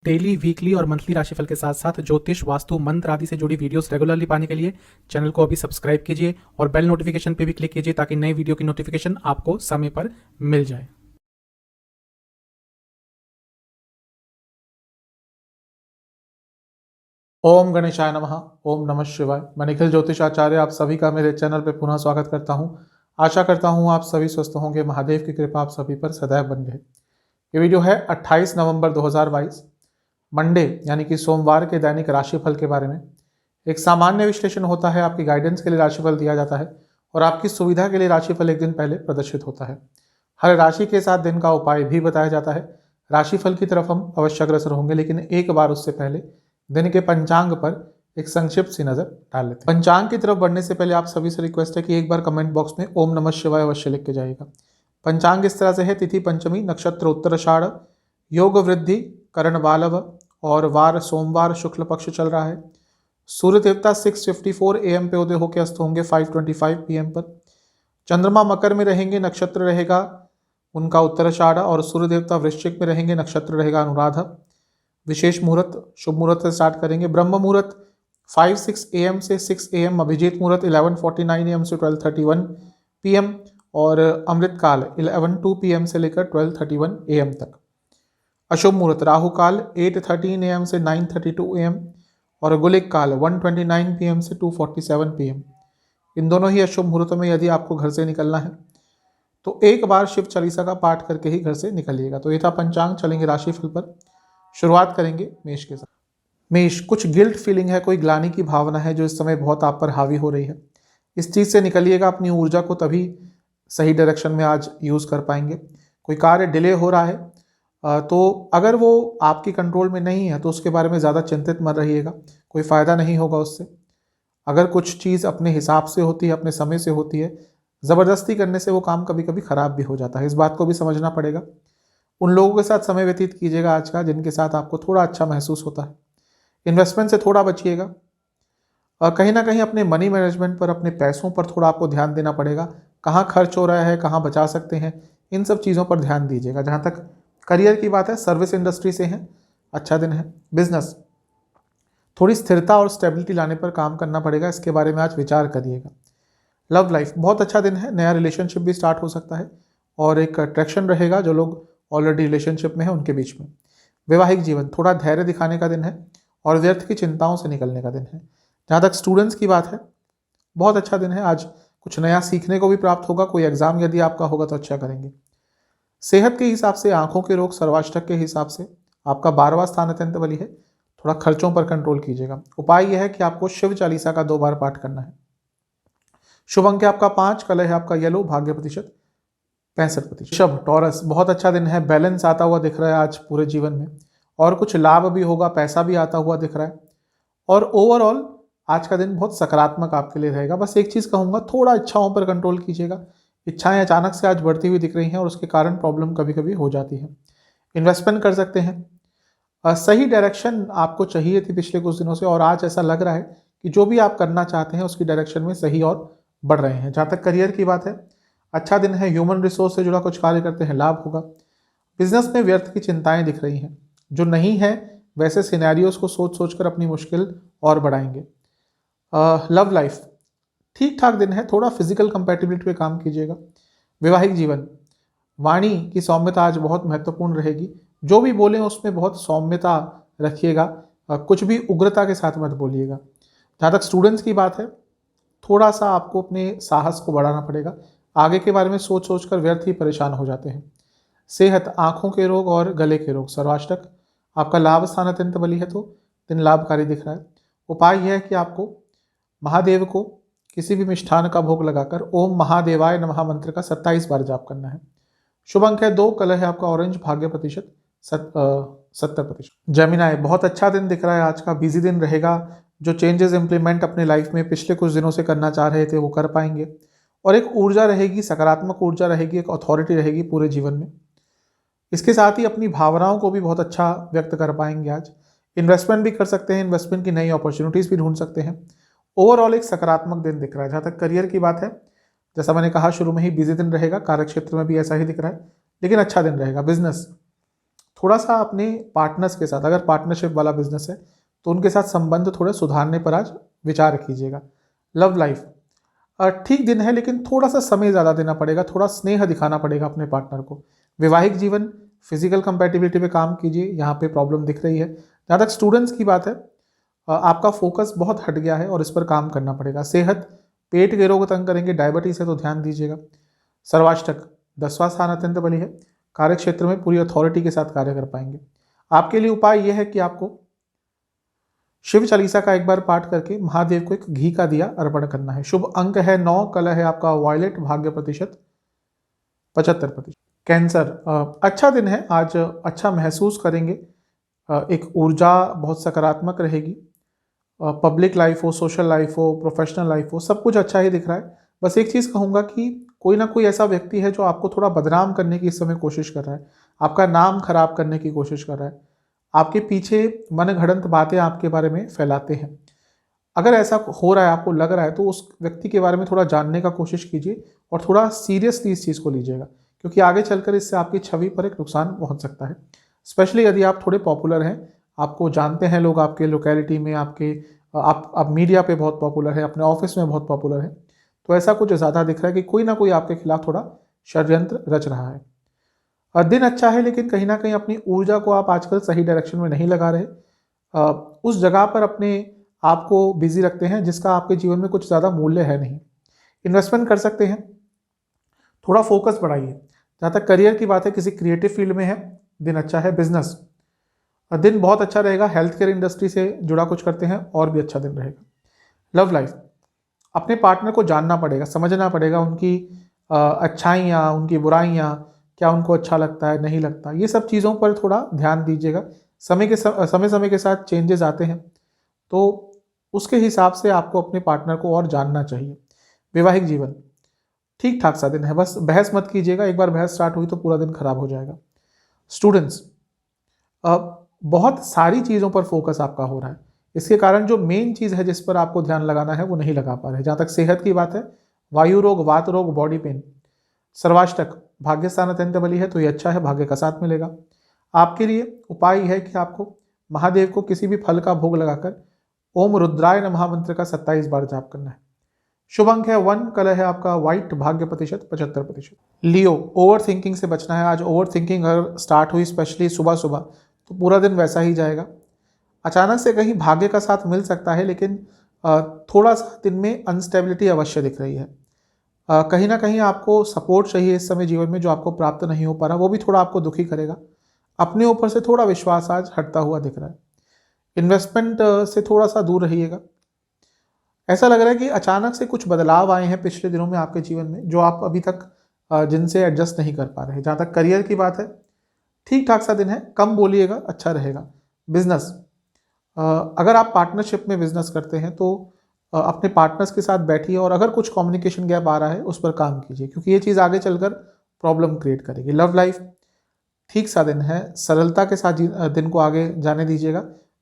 Daily, weekly और monthly राशिफल के साथ साथ ज्योतिष, वास्तु, मंत्र आदि से जुड़ी वीडियोस रेगुलरली पाने के लिए चैनल को अभी सब्सक्राइब कीजिए और बेल नोटिफिकेशन पे भी क्लिक कीजिए ताकि नई वीडियो की नोटिफिकेशन आपको समय पर मिल जाए। ओम गणेशाय नमः। ओम नमः शिवाय। मैं निखिल ज्योतिषाचार्य आप सभी का मेरे चैनल पे पुनः स्वागत करता हूं। आशा करता हूं आप सभी स्वस्थ होंगे। महादेव की कृपा आप सभी पर सदैव बनी रहे। ये वीडियो है 28 नवंबर 2022 मंडे यानी कि सोमवार के दैनिक राशिफल के बारे में। एक सामान्य विश्लेषण होता है, आपकी गाइडेंस के लिए राशिफल दिया जाता है और आपकी सुविधा के लिए राशिफल एक दिन पहले प्रदर्शित होता है। हर राशि के साथ दिन का उपाय भी बताया जाता है। राशिफल की तरफ हम अवश्य अग्रसर होंगे, लेकिन एक बार उससे पहले दिन के पंचांग पर एक संक्षिप्त सी नजर डाल लेते हैं। पंचांग की तरफ बढ़ने से पहले आप सभी से रिक्वेस्ट है कि एक बार कमेंट बॉक्स में ओम नमः शिवाय अवश्य लिख के जाइएगा। पंचांग इस तरह से है: तिथि पंचमी, नक्षत्र उत्तराषाढ़, योग वृद्धि करण बालव और वार सोमवार, शुक्ल पक्ष चल रहा है। सूर्य देवता 6:54 AM पे उदय होकर अस्त होंगे 5:25 PM पर। चंद्रमा मकर में रहेंगे, नक्षत्र रहेगा उनका उत्तराषाढ़ और सूर्य देवता वृश्चिक में रहेंगे, नक्षत्र रहेगा अनुराधा। विशेष मुहूर्त शुभ मुहूर्त से स्टार्ट करेंगे। ब्रह्म मुहूर्त 5-6 AM से 6 AM, अभिजीत मुहूर्त 11:49 AM से 12:31 PM और अमृत काल 11:02 PM से लेकर 12:31 AM तक। अशुभ मुहूर्त राहु काल 8:13 AM से 9:32 AM और गुलिक काल 1:29 PM से 2:47 PM। इन दोनों ही अशुभ मुहूर्तों में यदि आपको घर से निकलना है तो एक बार शिव चालीसा का पाठ करके ही घर से निकलिएगा। तो ये था पंचांग। चलेंगे राशिफल पर। शुरुआत करेंगे मेष के साथ। मेष, कुछ गिल्ट फीलिंग है, कोई ग्लानि की भावना है जो इस समय बहुत आप पर हावी हो रही है। इस चीज़ से निकलिएगा। अपनी ऊर्जा को तभी सही डायरेक्शन में आज यूज़ कर पाएंगे। कोई कार्य डिले हो रहा है तो अगर वो आपकी कंट्रोल में नहीं है तो उसके बारे में ज़्यादा चिंतित मत रहिएगा, कोई फ़ायदा नहीं होगा उससे। अगर कुछ चीज़ अपने हिसाब से होती है, अपने समय से होती है, ज़बरदस्ती करने से वो काम कभी कभी ख़राब भी हो जाता है। इस बात को भी समझना पड़ेगा। उन लोगों के साथ समय व्यतीत कीजिएगा आज का जिनके साथ आपको थोड़ा अच्छा महसूस होता है। इन्वेस्टमेंट से थोड़ा बचिएगा और कहीं ना कहीं अपने मनी मैनेजमेंट पर, अपने पैसों पर थोड़ा आपको ध्यान देना पड़ेगा। कहाँ खर्च हो रहा है, कहाँ बचा सकते हैं, इन सब चीज़ों पर ध्यान दीजिएगा। जहाँ तक करियर की बात है, सर्विस इंडस्ट्री से हैं, अच्छा दिन है। बिजनेस, थोड़ी स्थिरता और स्टेबिलिटी लाने पर काम करना पड़ेगा, इसके बारे में आज विचार करिएगा। लव लाइफ, बहुत अच्छा दिन है। नया रिलेशनशिप भी स्टार्ट हो सकता है और एक अट्रैक्शन रहेगा जो लोग ऑलरेडी रिलेशनशिप में है उनके बीच में। वैवाहिक जीवन, थोड़ा धैर्य दिखाने का दिन है और व्यर्थ की चिंताओं से निकलने का दिन है। जहाँ तक स्टूडेंट्स की बात है, बहुत अच्छा दिन है। आज कुछ नया सीखने को भी प्राप्त होगा। कोई एग्जाम यदि आपका होगा तो अच्छा करेंगे। सेहत के हिसाब से, आंखों के रोग, सर्वाष्टक के हिसाब से आपका 12वां स्थान अत्यंत बली है। थोड़ा खर्चों पर कंट्रोल कीजिएगा। उपाय यह है कि आपको शिव चालीसा का 2 बार पाठ करना है। शुभ अंक है आपका 5, कलर है आपका येलो, भाग्य प्रतिशत 65%। शब टॉरस, बहुत अच्छा दिन है। बैलेंस आता हुआ दिख रहा है आज पूरे जीवन में और कुछ लाभ भी होगा, पैसा भी आता हुआ दिख रहा है और ओवरऑल आज का दिन बहुत सकारात्मक आपके लिए रहेगा। बस एक चीज़ कहूँगा, थोड़ा इच्छाओं पर कंट्रोल कीजिएगा। इच्छाएं अचानक से आज बढ़ती हुई दिख रही हैं और उसके कारण प्रॉब्लम कभी कभी हो जाती है। इन्वेस्टमेंट कर सकते हैं। सही डायरेक्शन आपको चाहिए थी पिछले कुछ दिनों से और आज ऐसा लग रहा है कि जो भी आप करना चाहते हैं उसकी डायरेक्शन में सही और बढ़ रहे हैं। जहाँ तक करियर की बात है, अच्छा दिन है। ह्यूमन रिसोर्स से जुड़ा कुछ कार्य करते हैं, लाभ होगा। बिजनेस में व्यर्थ की चिंताएं दिख रही हैं, जो नहीं है वैसे सिनेरियोस को सोच सोच कर अपनी मुश्किल और बढ़ाएंगे। लव लाइफ, ठीक ठाक दिन है। थोड़ा फिजिकल कंपैटिबिलिटी पे काम कीजिएगा। वैवाहिक जीवन, वाणी की सौम्यता आज बहुत महत्वपूर्ण रहेगी। जो भी बोलें उसमें बहुत सौम्यता रखिएगा, कुछ भी उग्रता के साथ मत बोलिएगा। जहाँ तक स्टूडेंट्स की बात है, थोड़ा सा आपको अपने साहस को बढ़ाना पड़ेगा। आगे के बारे में सोच सोच कर व्यर्थ ही परेशान हो जाते हैं। सेहत, आंखों के रोग और गले के रोग, सर्वाष्टक आपका लाभ स्थान अत्यंत बली है तो दिन लाभकारी दिख रहा है। उपाय यह है कि आपको महादेव को किसी भी मिष्ठान का भोग लगाकर ओम महादेवाय नमः मंत्र का 27 बार जाप करना है। शुभ अंक है 2, कलर है आपका ऑरेंज, भाग्य प्रतिशत 70%। जेमिनाई, बहुत अच्छा दिन दिख रहा है आज का। बिजी दिन रहेगा। जो चेंजेस इंप्लीमेंट अपने लाइफ में पिछले कुछ दिनों से करना चाह रहे थे वो कर पाएंगे और एक ऊर्जा रहेगी, सकारात्मक ऊर्जा रहेगी, एक अथॉरिटी रहेगी पूरे जीवन में। इसके साथ ही अपनी भावनाओं को भी बहुत अच्छा व्यक्त कर पाएंगे आज। इन्वेस्टमेंट भी कर सकते हैं, इन्वेस्टमेंट की नई अपॉर्चुनिटीज़ भी ढूंढ सकते हैं। ओवरऑल एक सकारात्मक दिन दिख रहा है। जहाँ तक करियर की बात है, जैसा मैंने कहा शुरू में ही, बिजी दिन रहेगा। कार्य क्षेत्र में भी ऐसा ही दिख रहा है, लेकिन अच्छा दिन रहेगा। बिजनेस, थोड़ा सा अपने पार्टनर्स के साथ, अगर पार्टनरशिप वाला बिजनेस है तो उनके साथ संबंध थोड़े सुधारने पर आज विचार कीजिएगा। लव लाइफ ठीक दिन है, लेकिन थोड़ा सा समय ज़्यादा देना पड़ेगा, थोड़ा स्नेह दिखाना पड़ेगा अपने पार्टनर को। वैवाहिक जीवन, फिजिकल कंपैटिबिलिटी पे काम कीजिए, यहाँ पे प्रॉब्लम दिख रही है। जहाँ तक स्टूडेंट्स की बात है, आपका फोकस बहुत हट गया है और इस पर काम करना पड़ेगा। सेहत, पेट के रोग तंग करेंगे, डायबिटीज है तो ध्यान दीजिएगा। सर्वाष्टक 10वां स्थान अत्यंत बली है, कार्य क्षेत्र में पूरी अथॉरिटी के साथ कार्य कर पाएंगे। आपके लिए उपाय यह है कि आपको शिव चालीसा का एक बार पाठ करके महादेव को एक घी का दिया अर्पण करना है। शुभ अंक है 9, कलर है आपका वॉयलेट, भाग्य प्रतिशत 75%। कैंसर अच्छा दिन है, आज अच्छा महसूस करेंगे, एक ऊर्जा बहुत सकारात्मक रहेगी। पब्लिक लाइफ हो, सोशल लाइफ हो, प्रोफेशनल लाइफ हो, सब कुछ अच्छा ही दिख रहा है। बस एक चीज़ कहूँगा कि कोई ना कोई ऐसा व्यक्ति है जो आपको थोड़ा बदनाम करने की इस समय कोशिश कर रहा है, आपका नाम खराब करने की कोशिश कर रहा है, आपके पीछे मनगढ़ंत बातें आपके बारे में फैलाते हैं। अगर ऐसा हो रहा है, आपको लग रहा है, तो उस व्यक्ति के बारे में थोड़ा जानने का कोशिश कीजिए और थोड़ा सीरियसली इस चीज़ को लीजिएगा, क्योंकि आगे चलकर इससे आपकी छवि पर एक नुकसान पहुंच सकता है। स्पेशली यदि आप थोड़े पॉपुलर हैं, आपको जानते हैं लोग, आपके लोकेलिटी में, आप मीडिया पे बहुत पॉपुलर है, अपने ऑफिस में बहुत पॉपुलर है, तो ऐसा कुछ ज़्यादा दिख रहा है कि कोई ना कोई आपके खिलाफ थोड़ा षड्यंत्र रच रहा है। दिन अच्छा है, लेकिन कहीं ना कहीं अपनी ऊर्जा को आप आजकल सही डायरेक्शन में नहीं लगा रहे, उस जगह पर अपने आप को बिजी रखते हैं जिसका आपके जीवन में कुछ ज़्यादा मूल्य है नहीं। इन्वेस्टमेंट कर सकते हैं, थोड़ा फोकस बढ़ाइए। जहाँ तक करियर की बात है, किसी क्रिएटिव फील्ड में है, दिन अच्छा है। बिजनेस दिन बहुत अच्छा रहेगा, हेल्थ केयर इंडस्ट्री से जुड़ा कुछ करते हैं और भी अच्छा दिन रहेगा। लव लाइफ अपने पार्टनर को जानना पड़ेगा, समझना पड़ेगा, उनकी अच्छाइयाँ, उनकी बुराइयाँ, क्या उनको अच्छा लगता है, नहीं लगता, ये सब चीज़ों पर थोड़ा ध्यान दीजिएगा। समय के साथ चेंजेस आते हैं, तो उसके हिसाब से आपको अपने पार्टनर को और जानना चाहिए। वैवाहिक जीवन ठीक ठाक सा दिन है, बस बहस मत कीजिएगा, एक बार बहस स्टार्ट हुई तो पूरा दिन खराब हो जाएगा। स्टूडेंट्स बहुत सारी चीज़ों पर फोकस आपका हो रहा है, इसके कारण जो मेन चीज़ है जिस पर आपको ध्यान लगाना है वो नहीं लगा पा रहे। जहाँ तक सेहत की बात है, वायु रोग, वात रोग, बॉडी पेन। सर्वाष्टक भाग्य स्थान अत्यंत बली है, तो ये अच्छा है, भाग्य का साथ मिलेगा। आपके लिए उपाय है कि आपको महादेव को किसी भी फल का भोग लगाकर ओम रुद्राय नमः मंत्र का 27 बार जाप करना है। शुभ अंक है 1, कलर है आपका व्हाइट, भाग्य प्रतिशत 75%। लियो ओवर थिंकिंग से बचना है। आज ओवर थिंकिंग अगर स्टार्ट हुई, स्पेशली सुबह सुबह, तो पूरा दिन वैसा ही जाएगा। अचानक से कहीं भाग्य का साथ मिल सकता है, लेकिन थोड़ा सा दिन में अनस्टेबिलिटी अवश्य दिख रही है। कहीं ना कहीं आपको सपोर्ट चाहिए इस समय जीवन में, जो आपको प्राप्त नहीं हो पा रहा, वो भी थोड़ा आपको दुखी करेगा। अपने ऊपर से थोड़ा विश्वास आज हटता हुआ दिख रहा है। इन्वेस्टमेंट से थोड़ा सा दूर रहिएगा। ऐसा लग रहा है कि अचानक से कुछ बदलाव आए हैं पिछले दिनों में आपके जीवन में, जो आप अभी तक जिनसे एडजस्ट नहीं कर पा रहे। जहाँ तक करियर की बात है, ठीक ठाक सा दिन है, कम बोलिएगा, अच्छा रहेगा। बिजनेस अगर आप पार्टनरशिप में बिजनेस करते हैं तो अपने पार्टनर्स के साथ बैठिए, और अगर कुछ कम्युनिकेशन गैप आ रहा है उस पर काम कीजिए, क्योंकि ये चीज़ आगे चलकर प्रॉब्लम क्रिएट करेगी। लव लाइफ ठीक सा दिन है, सरलता के साथ दिन को आगे जाने दीजिएगा।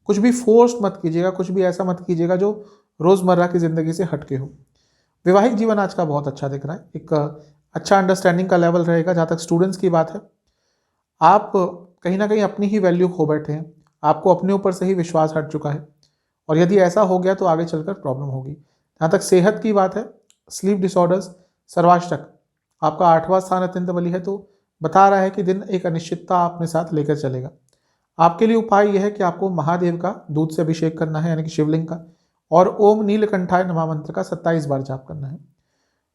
कुछ भी फोर्स मत कीजिएगा, कुछ भी ऐसा मत कीजिएगा जो रोज़मर्रा की ज़िंदगी से हटके हो। वैवाहिक जीवन आज का बहुत अच्छा दिख रहा है, एक अच्छा अंडरस्टैंडिंग का लेवल रहेगा। जहाँ तक स्टूडेंट्स की बात है, आप कहीं ना कहीं अपनी ही वैल्यू खो बैठे हैं, आपको अपने ऊपर से ही विश्वास हट चुका है, और यदि ऐसा हो गया तो आगे चलकर प्रॉब्लम होगी। जहाँ तक सेहत की बात है, स्लीप डिसऑर्डर्स, सर्वाष्टक आपका 8वां स्थान अत्यंत बली है, तो बता रहा है कि दिन एक अनिश्चितता अपने साथ लेकर चलेगा। आपके लिए उपाय यह है कि आपको महादेव का दूध से अभिषेक करना है, यानी कि शिवलिंग का, और ओम नीलकंठाय नमः मंत्र का 27 बार जाप करना है।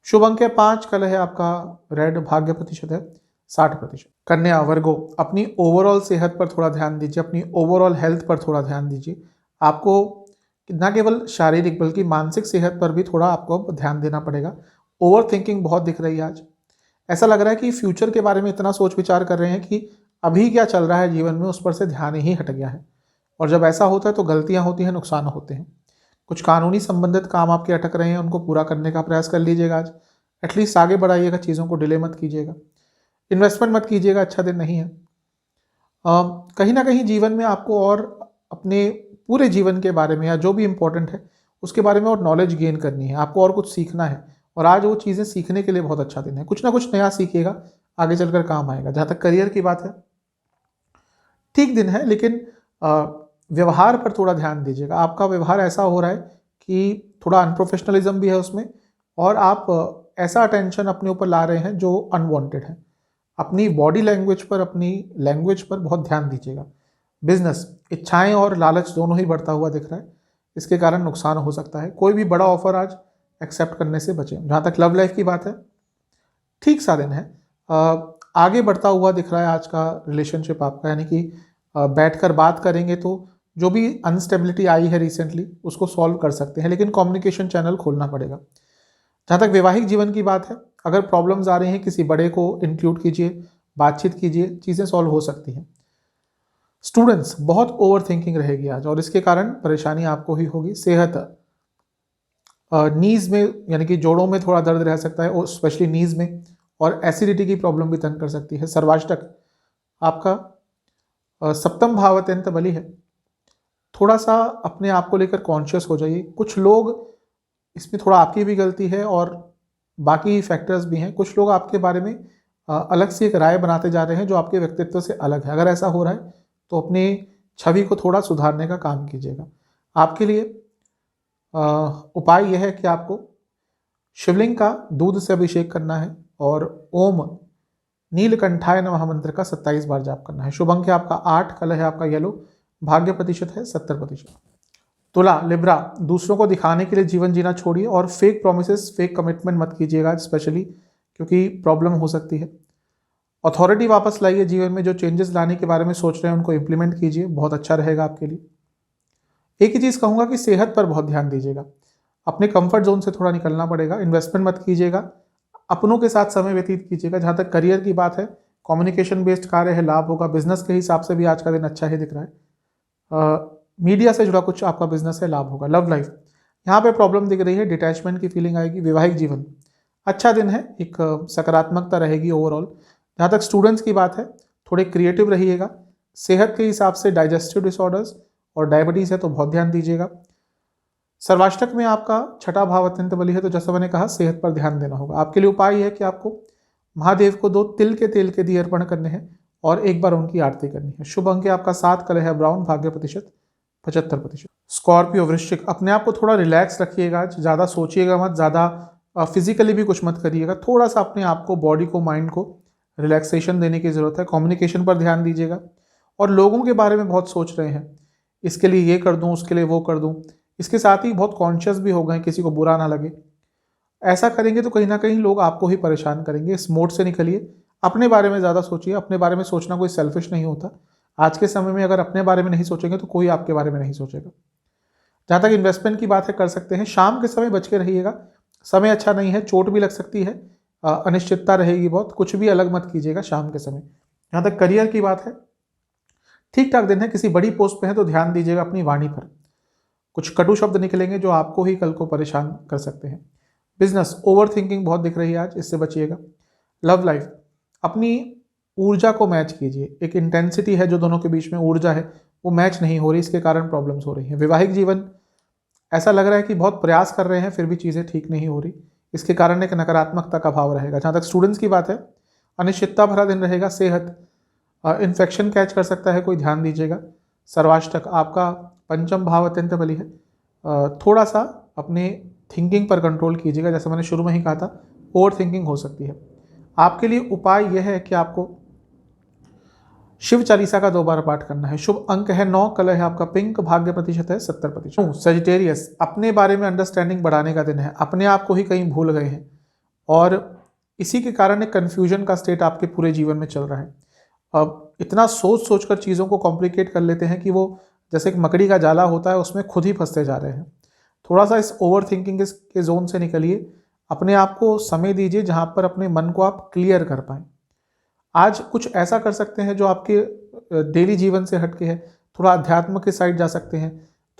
शुभ अंक है 5, कलर है आपका रेड, भाग्य प्रतिशत है 60%। कन्या वर्गो अपनी ओवरऑल सेहत पर थोड़ा ध्यान दीजिए, अपनी ओवरऑल हेल्थ पर थोड़ा ध्यान दीजिए। आपको न केवल शारीरिक बल्कि मानसिक सेहत पर भी थोड़ा आपको ध्यान देना पड़ेगा। ओवर थिंकिंग बहुत दिख रही है आज। ऐसा लग रहा है कि फ्यूचर के बारे में इतना सोच विचार कर रहे हैं कि अभी क्या चल रहा है जीवन में उस पर से ध्यान ही हट गया है, और जब ऐसा होता है तो गलतियां होती हैं, नुकसान होते हैं। कुछ कानूनी संबंधित काम आपके अटक रहे हैं, उनको पूरा करने का प्रयास कर लीजिएगा आज। एटलीस्ट आगे बढ़ाइएगा, चीज़ों को डिले मत कीजिएगा। इन्वेस्टमेंट मत कीजिएगा, अच्छा दिन नहीं है। कहीं ना कहीं जीवन में आपको और अपने पूरे जीवन के बारे में, या जो भी इम्पोर्टेंट है उसके बारे में और नॉलेज गेन करनी है, आपको और कुछ सीखना है, और आज वो चीज़ें सीखने के लिए बहुत अच्छा दिन है। कुछ ना कुछ नया सीखिएगा, आगे चलकर काम आएगा। जहाँ तक करियर की बात है, ठीक दिन है, लेकिन व्यवहार पर थोड़ा ध्यान दीजिएगा। आपका व्यवहार ऐसा हो रहा है कि थोड़ा अनप्रोफेशनलिज्म भी है उसमें, और आप ऐसा अटेंशन अपने ऊपर ला रहे हैं जो अनवांटेड है। अपनी बॉडी लैंग्वेज पर, अपनी लैंग्वेज पर बहुत ध्यान दीजिएगा। बिजनेस, इच्छाएं और लालच दोनों ही बढ़ता हुआ दिख रहा है, इसके कारण नुकसान हो सकता है। कोई भी बड़ा ऑफर आज एक्सेप्ट करने से बचें। जहाँ तक लव लाइफ की बात है, ठीक सा दिन है। आगे बढ़ता हुआ दिख रहा है आज का रिलेशनशिप आपका, यानी कि बैठकर बात करेंगे तो जो भी अनस्टेबिलिटी आई है रिसेंटली उसको सॉल्व कर सकते हैं, लेकिन कम्युनिकेशन चैनल खोलना पड़ेगा। जहाँ तक वैवाहिक जीवन की बात है, अगर प्रॉब्लम्स आ रही हैं किसी बड़े को इंक्लूड कीजिए, बातचीत कीजिए, चीज़ें सॉल्व हो सकती हैं। स्टूडेंट्स, बहुत ओवर थिंकिंग रहेगी आज और इसके कारण परेशानी आपको ही होगी। सेहत, नीज में यानी कि जोड़ों में थोड़ा दर्द रह सकता है, और स्पेशली नीज में, और एसिडिटी की प्रॉब्लम भी तंग कर सकती है। सर्वाष्टक आपका सप्तम भाव अत्यंत बली है। थोड़ा सा अपने आप को लेकर कॉन्शियस हो जाइए। कुछ लोग, इसमें थोड़ा आपकी भी गलती है और बाकी फैक्टर्स भी हैं, कुछ लोग आपके बारे में अलग से एक राय बनाते जा रहे हैं जो आपके व्यक्तित्व से अलग है। अगर ऐसा हो रहा है तो अपनी छवि को थोड़ा सुधारने का काम कीजिएगा। आपके लिए उपाय यह है कि आपको शिवलिंग का दूध से अभिषेक करना है और ओम नीलकंठाय नमः मंत्र का 27 बार जाप करना है। शुभ अंक है आपका 8, कलर है आपका येलो, भाग्य प्रतिशत है 70%। तुला, लिब्रा, दूसरों को दिखाने के लिए जीवन जीना छोड़िए और फेक प्रोमिसेस, फेक कमिटमेंट मत कीजिएगा, स्पेशली क्योंकि प्रॉब्लम हो सकती है। अथॉरिटी वापस लाइए जीवन में। जो चेंजेस लाने के बारे में सोच रहे हैं उनको इंप्लीमेंट कीजिए, बहुत अच्छा रहेगा आपके लिए। एक ही चीज़ कहूँगा कि सेहत पर बहुत ध्यान दीजिएगा। अपने कंफर्ट जोन से थोड़ा निकलना पड़ेगा। इन्वेस्टमेंट मत कीजिएगा, अपनों के साथ समय व्यतीत कीजिएगा। जहाँ तक करियर की बात है, कम्युनिकेशन बेस्ड कार्य है, लाभ होगा। बिजनेस के हिसाब से भी आज का दिन अच्छा ही दिख रहा है। मीडिया से जुड़ा कुछ आपका बिजनेस है, लाभ होगा। लव लाइफ, यहाँ पे प्रॉब्लम दिख रही है, डिटैचमेंट की फीलिंग आएगी। वैवाहिक जीवन, अच्छा दिन है, एक सकारात्मकता रहेगी ओवरऑल। जहाँ तक स्टूडेंट्स की बात है, थोड़े क्रिएटिव रहिएगा। सेहत के हिसाब से डाइजेस्टिव डिसऑर्डर्स और डायबिटीज़ है तो बहुत ध्यान दीजिएगा। सर्वाष्टक में आपका छठा भाव अत्यंत बली है, तो जैसा मैंने कहा सेहत पर ध्यान देना होगा। आपके लिए उपाय है कि आपको महादेव को 2 तिल के तेल के दिए अर्पण करने हैं और एक बार उनकी आरती करनी है। शुभ अंक आपका 7, कलर है ब्राउन, भाग्य प्रतिशत 75%। स्कॉर्पियो, वृश्चिक, अपने आप को थोड़ा रिलैक्स रखिएगा, ज़्यादा सोचिएगा मत, ज़्यादा फिजिकली भी कुछ मत करिएगा। थोड़ा सा अपने आप को, बॉडी को, माइंड को रिलैक्सेशन देने की ज़रूरत है। कम्युनिकेशन पर ध्यान दीजिएगा और लोगों के बारे में बहुत सोच रहे हैं, इसके लिए ये कर दूं, उसके लिए वो कर दूं। इसके साथ ही बहुत कॉन्शियस भी हो गए, किसी को बुरा ना लगे। ऐसा करेंगे तो कहीं ना कहीं लोग आपको ही परेशान करेंगे। इस मोड से निकलिए, अपने बारे में ज़्यादा सोचिए। अपने बारे में सोचना कोई सेल्फिश नहीं होता। आज के समय में अगर अपने बारे में नहीं सोचेंगे तो कोई आपके बारे में नहीं सोचेगा। जहाँ तक इन्वेस्टमेंट की बात है, कर सकते हैं। शाम के समय बच के रहिएगा, समय अच्छा नहीं है, चोट भी लग सकती है, अनिश्चितता रहेगी बहुत। कुछ भी अलग मत कीजिएगा शाम के समय। जहाँ तक करियर की बात है, ठीक ठाक दिन है। किसी बड़ी पोस्ट पे है तो ध्यान दीजिएगा अपनी वाणी पर। कुछ कटु शब्द निकलेंगे जो आपको ही कल को परेशान कर सकते हैं। बिजनेस, ओवर थिंकिंग बहुत दिख रही है आज, इससे बचिएगा। लव लाइफ, अपनी ऊर्जा को मैच कीजिए। एक इंटेंसिटी है जो दोनों के बीच में ऊर्जा है, वो मैच नहीं हो रही, इसके कारण प्रॉब्लम्स हो रही हैं। वैवाहिक जीवन, ऐसा लग रहा है कि बहुत प्रयास कर रहे हैं फिर भी चीज़ें ठीक नहीं हो रही, इसके कारण एक नकारात्मकता का भाव रहेगा। जहाँ तक स्टूडेंट्स की बात है, अनिश्चितता भरा दिन रहेगा। सेहत, इन्फेक्शन कैच कर सकता है कोई, ध्यान दीजिएगा। सर्वाष्टक, आपका पंचम भाव अत्यंत बली है। थोड़ा सा अपने थिंकिंग पर कंट्रोल कीजिएगा, जैसे मैंने शुरू में ही कहा था, ओवर थिंकिंग हो सकती है। आपके लिए उपाय यह है कि आपको शिव चालीसा का 2 बार पाठ करना है। शुभ अंक है 9, कलर है आपका पिंक, भाग्य प्रतिशत है 70%। सजिटेरियस, अपने बारे में अंडरस्टैंडिंग बढ़ाने का दिन है। अपने आप को ही कहीं भूल गए हैं और इसी के कारण एक कन्फ्यूजन का स्टेट आपके पूरे जीवन में चल रहा है। अब इतना सोच सोच कर चीज़ों को कॉम्प्लिकेट कर लेते हैं कि वो जैसे एक मकड़ी का जाला होता है, उसमें खुद ही फंसते जा रहे हैं। थोड़ा सा इस ओवर थिंकिंग के जोन से निकलिए। अपने आप को समय दीजिए जहाँ पर अपने मन को आप क्लियर कर पाएँ। आज कुछ ऐसा कर सकते हैं जो आपके डेली जीवन से हटके है। थोड़ा अध्यात्म के साइड जा सकते हैं,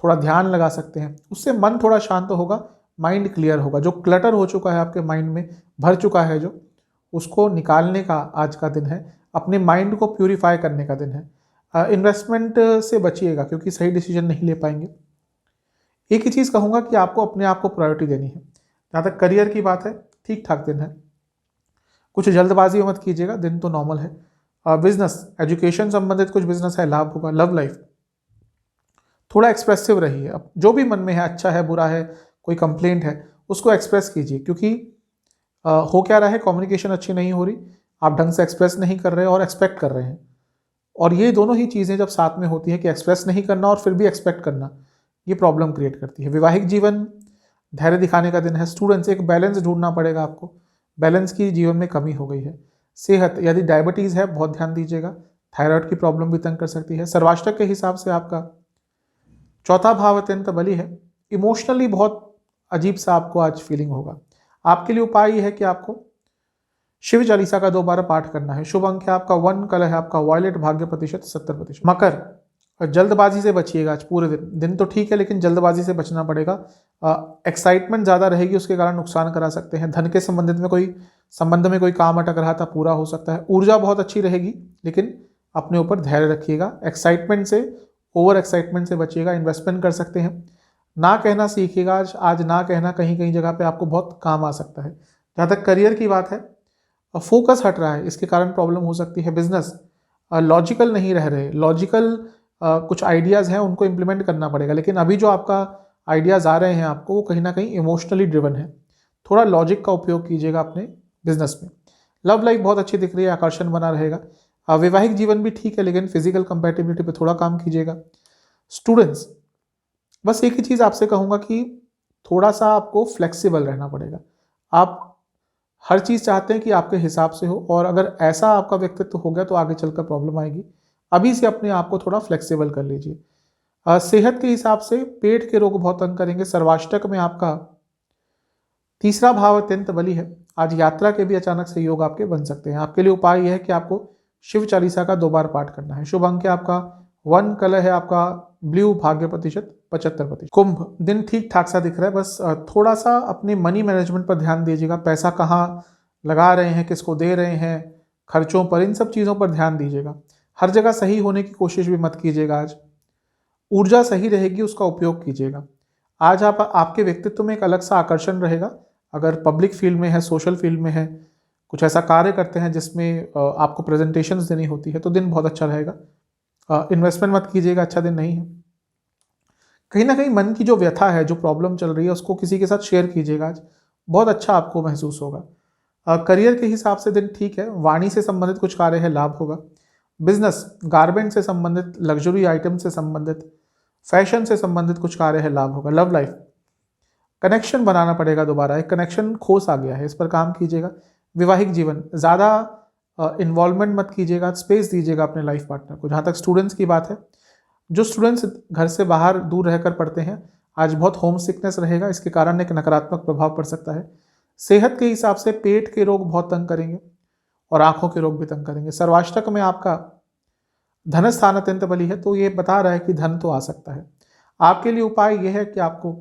थोड़ा ध्यान लगा सकते हैं, उससे मन थोड़ा शांत होगा, माइंड क्लियर होगा। जो क्लटर हो चुका है आपके माइंड में, भर चुका है जो, उसको निकालने का आज का दिन है। अपने माइंड को प्यूरिफाई करने का दिन है। इन्वेस्टमेंट से बचिएगा क्योंकि सही डिसीजन नहीं ले पाएंगे। एक ही चीज़ कहूँगा कि आपको अपने आप को प्रायोरिटी देनी है। जहाँ तक करियर की बात है, ठीक ठाक दिन है। कुछ जल्दबाजी मत कीजिएगा, दिन तो नॉर्मल है। बिजनेस, एजुकेशन संबंधित कुछ बिजनेस है, लाभ होगा। लव लाइफ थोड़ा एक्सप्रेसिव रहिए, अब जो भी मन में है, अच्छा है बुरा है, कोई कंप्लेंट है, उसको एक्सप्रेस कीजिए, क्योंकि हो क्या रहा है, कम्युनिकेशन अच्छी नहीं हो रही, आप ढंग से एक्सप्रेस नहीं कर रहे और एक्सपेक्ट कर रहे हैं। और ये दोनों ही चीज़ें जब साथ में होती है कि एक्सप्रेस नहीं करना और फिर भी एक्सपेक्ट करना, ये प्रॉब्लम क्रिएट करती है। वैवाहिक जीवन धैर्य दिखाने का दिन है। स्टूडेंट्स, एक बैलेंस ढूंढना पड़ेगा आपको, बैलेंस की जीवन में कमी हो गई है। सेहत, यदि डायबिटीज़ है बहुत ध्यान दीजिएगा, थायराइड की प्रॉब्लम भी तंग कर सकती है। सर्वाष्टक के हिसाब से आपका चौथा भाव अत्यंत बली है। इमोशनली बहुत अजीब सा आपको आज फीलिंग होगा। आपके लिए उपाय ये है कि आपको शिव चालीसा का 2 बार पाठ करना है। शुभ अंक है आपका 1, कलर है आपका वॉयलेट, भाग्य प्रतिशत 70%। मकर, जल्दबाजी से बचिएगा आज पूरे दिन तो ठीक है, लेकिन जल्दबाजी से बचना पड़ेगा। एक्साइटमेंट ज़्यादा रहेगी, उसके कारण नुकसान करा सकते हैं। धन के संबंधित में कोई संबंध में कोई काम अटक रहा था, पूरा हो सकता है। ऊर्जा बहुत अच्छी रहेगी, लेकिन अपने ऊपर धैर्य रखिएगा। एक्साइटमेंट से, ओवर एक्साइटमेंट से बचिएगा। इन्वेस्टमेंट कर सकते हैं। ना कहना सीखिएगा आज ना कहना कहीं कहीं जगह पे आपको बहुत काम आ सकता है। जहाँ तक करियर की बात है, फोकस हट रहा है, इसके कारण प्रॉब्लम हो सकती है। बिजनेस, लॉजिकल नहीं रह रहे, लॉजिकल कुछ आइडियाज़ हैं उनको इम्प्लीमेंट करना पड़ेगा, लेकिन अभी जो आपका आइडियाज़ आ रहे हैं आपको, वो कहीं ना कहीं इमोशनली ड्रिवन है। थोड़ा लॉजिक का उपयोग कीजिएगा अपने बिजनेस में। लव लाइफ बहुत अच्छी दिख रही है, आकर्षण बना रहेगा। वैवाहिक जीवन भी ठीक है, लेकिन फिजिकल कंपैटिबिलिटी पे थोड़ा काम कीजिएगा। स्टूडेंट्स, बस एक ही चीज़ आपसे कहूँगा कि थोड़ा सा आपको फ्लेक्सिबल रहना पड़ेगा। आप हर चीज़ चाहते हैं कि आपके हिसाब से हो, और अगर ऐसा आपका व्यक्तित्व हो गया तो आगे चलकर प्रॉब्लम आएगी। अभी से अपने आप को थोड़ा फ्लेक्सिबल कर लीजिए। सेहत के हिसाब से पेट के रोग बहुत तंग करेंगे। सर्वाष्टक में आपका तीसरा भाव अत्यंत बली है। आज यात्रा के भी अचानक से योग आपके बन सकते हैं। आपके लिए उपाय यह है कि आपको शिव चालीसा का 2 बार पाठ करना है। शुभ अंक है आपका 1, कलर है आपका ब्लू, भाग्य प्रतिशत 75%। कुंभ, दिन ठीक ठाक सा दिख रहा है, बस थोड़ा सा अपने मनी मैनेजमेंट पर ध्यान दीजिएगा। पैसा कहाँ लगा रहे हैं, किसको दे रहे हैं, खर्चों पर, इन सब चीज़ों पर ध्यान दीजिएगा। हर जगह सही होने की कोशिश भी मत कीजिएगा। आज ऊर्जा सही रहेगी, उसका उपयोग कीजिएगा। आज आपके व्यक्तित्व में एक अलग सा आकर्षण रहेगा। अगर पब्लिक फील्ड में है, सोशल फील्ड में है, कुछ ऐसा कार्य करते हैं जिसमें आपको प्रेजेंटेशंस देनी होती है, तो दिन बहुत अच्छा रहेगा। इन्वेस्टमेंट मत कीजिएगा, अच्छा दिन नहीं है। कहीं ना कहीं मन की जो व्यथा है, जो प्रॉब्लम चल रही है, उसको किसी के साथ शेयर कीजिएगा। आज बहुत अच्छा आपको महसूस होगा। करियर के हिसाब से दिन ठीक है। वाणी से संबंधित कुछ कार्य है, लाभ होगा। बिजनेस, गारमेंट से संबंधित, लग्जरी आइटम से संबंधित, फैशन से संबंधित कुछ कार्य है, लाभ होगा। लव लाइफ, कनेक्शन बनाना पड़ेगा दोबारा, एक कनेक्शन खोस आ गया है, इस पर काम कीजिएगा। वैवाहिक जीवन, ज़्यादा इन्वॉल्वमेंट मत कीजिएगा, स्पेस दीजिएगा अपने लाइफ पार्टनर को। जहाँ तक स्टूडेंट्स की बात है, जो स्टूडेंट्स घर से बाहर दूर रहकर पढ़ते हैं, आज बहुत होम सिकनेस रहेगा, इसके कारण एक नकारात्मक प्रभाव पड़ सकता है। सेहत के हिसाब से पेट के रोग बहुत तंग करेंगे और आंखों के रोग भी तंग करेंगे। सर्वाष्टक में आपका धन स्थान अत्यंत बली है, तो ये बता रहा है कि धन तो आ सकता है। आपके लिए उपाय यह है कि आपको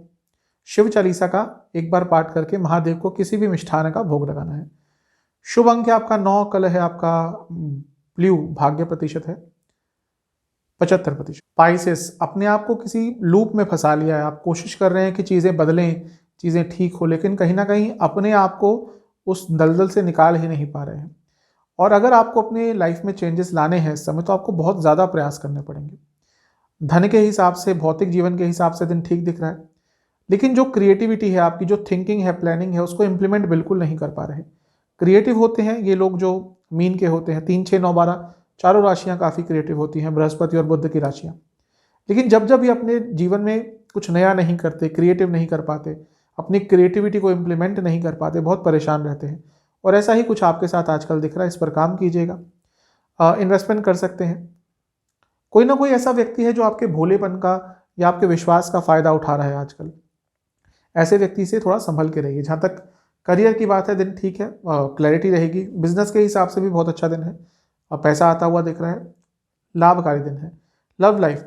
शिव चालीसा का 1 बार पाठ करके महादेव को किसी भी मिष्ठान का भोग लगाना है। शुभ अंक है आपका 9, कलर है आपका ब्लू, भाग्य प्रतिशत है 75%। पाइसेस, अपने आप को किसी लूप में फंसा लिया है। आप कोशिश कर रहे हैं कि चीज़ें बदलें, चीज़ें ठीक हो, लेकिन कहीं ना कहीं अपने आप को उस दलदल से निकाल ही नहीं पा रहे हैं। और अगर आपको अपने लाइफ में चेंजेस लाने हैं इस समय, तो आपको बहुत ज़्यादा प्रयास करने पड़ेंगे। धन के हिसाब से, भौतिक जीवन के हिसाब से दिन ठीक दिख रहा है, लेकिन जो क्रिएटिविटी है आपकी, जो थिंकिंग है, प्लानिंग है, उसको इंप्लीमेंट बिल्कुल नहीं कर पा रहे। क्रिएटिव होते हैं ये लोग जो मीन के होते हैं, 3, 6, 9, 12 चारों राशियां काफ़ी क्रिएटिव होती हैं, बृहस्पति और बुध की राशियां। लेकिन जब जब ये अपने जीवन में कुछ नया नहीं करते, क्रिएटिव नहीं कर पाते, अपनी क्रिएटिविटी को इम्प्लीमेंट नहीं कर पाते, बहुत परेशान रहते हैं। और ऐसा ही कुछ आपके साथ आजकल दिख रहा है, इस पर काम कीजिएगा। इन्वेस्टमेंट कर सकते हैं। कोई ना कोई ऐसा व्यक्ति है जो आपके भोलेपन का या आपके विश्वास का फ़ायदा उठा रहा है आजकल। ऐसे व्यक्ति से थोड़ा संभल के रहिए। जहाँ तक करियर की बात है, दिन ठीक है, क्लैरिटी रहेगी। बिजनेस के हिसाब से भी बहुत अच्छा दिन है, पैसा आता हुआ दिख रहा है, लाभकारी दिन है। लव लाइफ,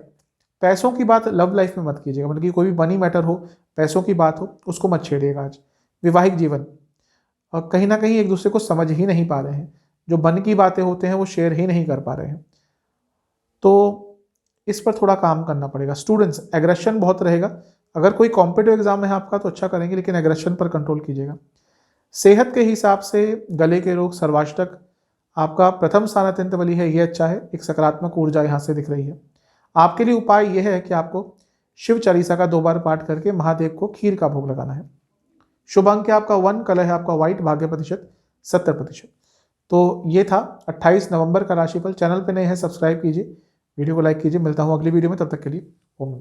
पैसों की बात लव लाइफ में मत कीजिएगा, मतलब कि कोई भी मनी मैटर हो, पैसों की बात हो, उसको मत छेड़िएगा आज। वैवाहिक जीवन, और कहीं ना कहीं एक दूसरे को समझ ही नहीं पा रहे हैं, जो मन की बातें होते हैं वो शेयर ही नहीं कर पा रहे हैं, तो इस पर थोड़ा काम करना पड़ेगा। स्टूडेंट्स, एग्रेशन बहुत रहेगा। अगर कोई कॉम्पिटिटिव एग्जाम है आपका तो अच्छा करेंगे, लेकिन एग्रेशन पर कंट्रोल कीजिएगा। सेहत के हिसाब से गले के रोग, सर्वाष्टक, आपका प्रथम स्थान अत्यंत बली है, ये अच्छा है, एक सकारात्मक ऊर्जा यहाँ से दिख रही है। आपके लिए उपाय यह है कि आपको शिव चालीसा का 2 बार पाठ करके महादेव को खीर का भोग लगाना है। शुभ अंक है आपका 1, कलर है आपका व्हाइट, भाग्य प्रतिशत 70%। तो ये था 28 नवंबर का राशिफल। चैनल पे नए हैं सब्सक्राइब कीजिए, वीडियो को लाइक कीजिए। मिलता हूँ अगली वीडियो में, तब तक के लिए ओम।